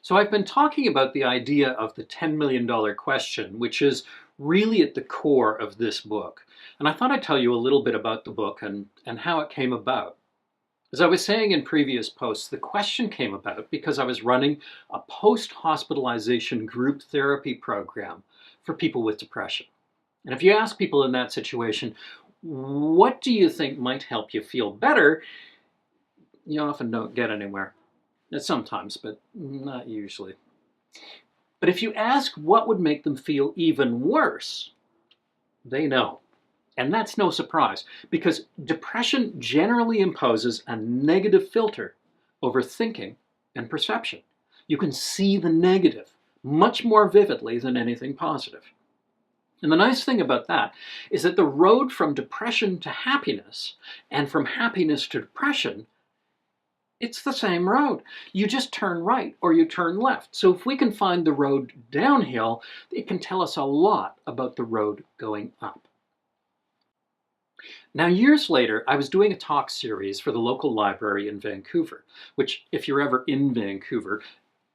So I've been talking about the idea of the $10 million question, which is really at the core of this book. And I thought I'd tell you a little bit about the book and how it came about. As I was saying in previous posts, the question came about because I was running a post-hospitalization group therapy program for people with depression. And if you ask people in that situation, what do you think might help you feel better? You often don't get anywhere. Sometimes, but not usually. But if you ask what would make them feel even worse, they know. And that's no surprise, because depression generally imposes a negative filter over thinking and perception. You can see the negative much more vividly than anything positive. And the nice thing about that is that the road from depression to happiness and from happiness to depression, it's the same road. You just turn right or you turn left. So if we can find the road downhill, it can tell us a lot about the road going up. Now, years later, I was doing a talk series for the local library in Vancouver, which, if you're ever in Vancouver,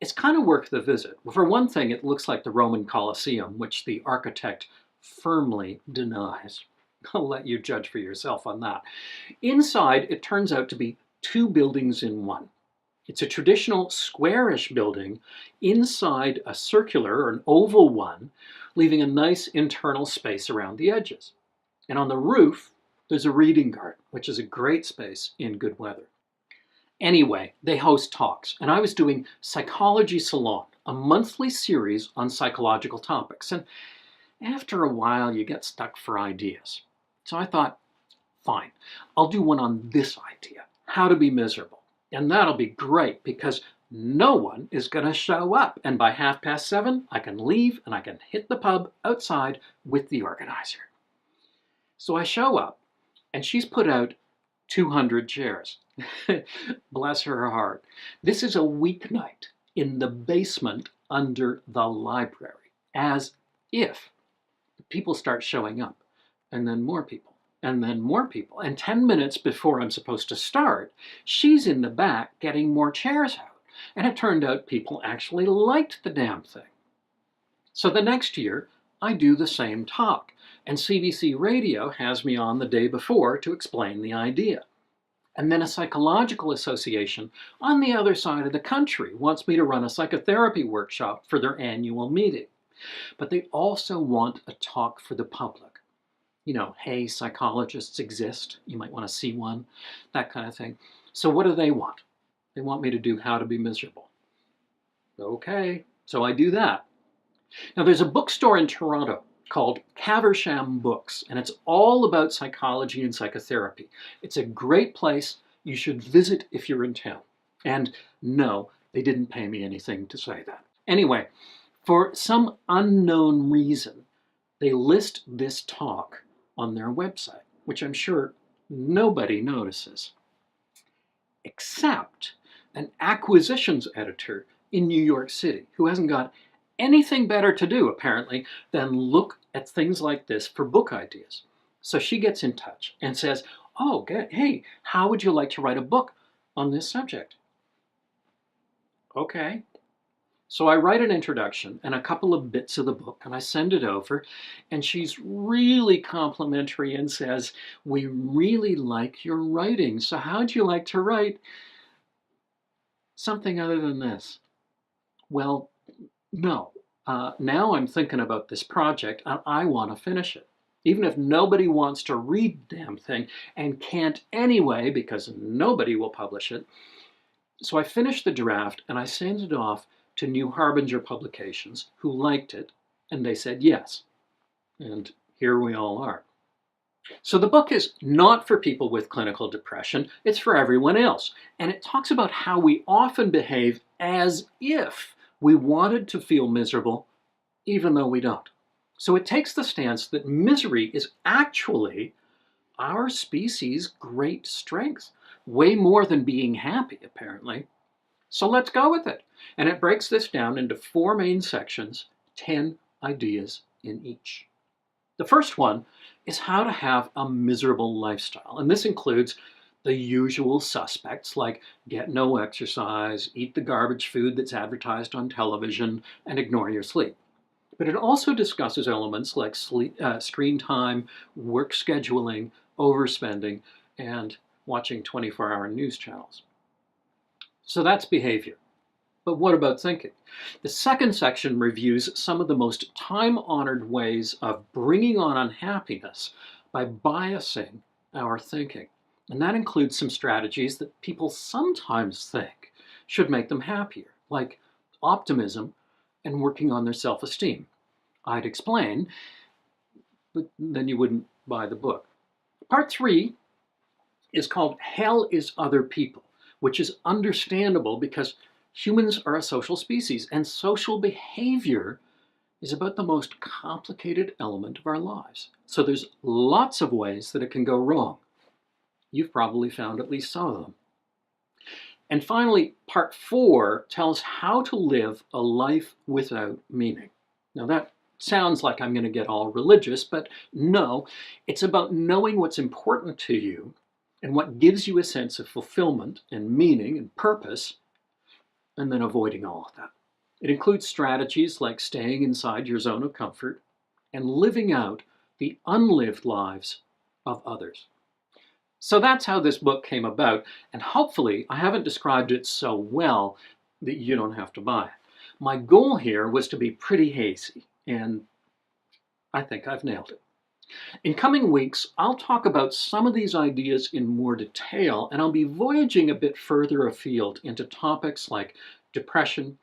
it's kind of worth the visit. For one thing, it looks like the Roman Colosseum, which the architect firmly denies. I'll let you judge for yourself on that. Inside, it turns out to be two buildings in one. It's a traditional squarish building inside a circular or an oval one, leaving a nice internal space around the edges. And on the roof, there's a reading garden, which is a great space in good weather. Anyway, they host talks, and I was doing Psychology Salon, a monthly series on psychological topics. And after a while, you get stuck for ideas. So I thought, fine, I'll do one on this idea, how to be miserable. And that'll be great because no one is going to show up. And by 7:30, I can leave and I can hit the pub outside with the organizer. So I show up, and she's put out 200 chairs. Bless her heart. This is a weeknight in the basement under the library, as if people start showing up, and then more people, and then more people. And 10 minutes before I'm supposed to start, she's in the back getting more chairs out. And it turned out people actually liked the damn thing. So the next year, I do the same talk, and CBC Radio has me on the day before to explain the idea. And then a psychological association on the other side of the country wants me to run a psychotherapy workshop for their annual meeting. But they also want a talk for the public. You know, hey, psychologists exist. You might want to see one, that kind of thing. So what do they want? They want me to do how to be miserable. Okay, so I do that. Now there's a bookstore in Toronto called Caversham Books, and it's all about psychology and psychotherapy. It's a great place. You should visit if you're in town. And no, they didn't pay me anything to say that. Anyway, for some unknown reason, they list this talk on their website, which I'm sure nobody notices, except an acquisitions editor in New York City who hasn't got anything better to do, apparently, than look at things like this for book ideas. So she gets in touch and says, oh, hey, how would you like to write a book on this subject? Okay. So I write an introduction and a couple of bits of the book, and I send it over, and she's really complimentary and says, we really like your writing, so how'd you like to write something other than this? Well, no. Now I'm thinking about this project, and I want to finish it. Even if nobody wants to read the damn thing, and can't anyway, because nobody will publish it. So I finish the draft, and I send it off to New Harbinger Publications, who liked it, and they said yes. And here we all are. So the book is not for people with clinical depression, it's for everyone else. And it talks about how we often behave as if we wanted to feel miserable, even though we don't. So it takes the stance that misery is actually our species' great strength, way more than being happy, apparently. So let's go with it. And it breaks this down into 4 main sections, 10 ideas in each. The first one is how to have a miserable lifestyle. And this includes the usual suspects like get no exercise, eat the garbage food that's advertised on television, and ignore your sleep. But it also discusses elements like screen time, work scheduling, overspending, and watching 24-hour news channels. So that's behavior. But what about thinking? The second section reviews some of the most time-honored ways of bringing on unhappiness by biasing our thinking. And that includes some strategies that people sometimes think should make them happier, like optimism and working on their self-esteem. I'd explain, but then you wouldn't buy the book. Part 3 is called Hell is Other People, which is understandable because humans are a social species, and social behavior is about the most complicated element of our lives. So there's lots of ways that it can go wrong. You've probably found at least some of them. And finally, part 4 tells how to live a life without meaning. Now that sounds like I'm going to get all religious, but no, it's about knowing what's important to you and what gives you a sense of fulfillment and meaning and purpose, and then avoiding all of that. It includes strategies like staying inside your zone of comfort and living out the unlived lives of others. So that's how this book came about, and hopefully I haven't described it so well that you don't have to buy it. My goal here was to be pretty hazy, and I think I've nailed it. In coming weeks, I'll talk about some of these ideas in more detail, and I'll be voyaging a bit further afield into topics like depression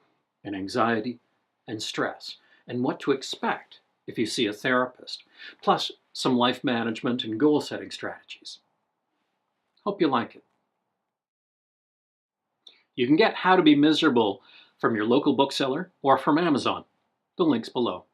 and anxiety and stress, and what to expect if you see a therapist, plus some life management and goal-setting strategies. Hope you like it. You can get How to Be Miserable from your local bookseller or from Amazon. The link's below.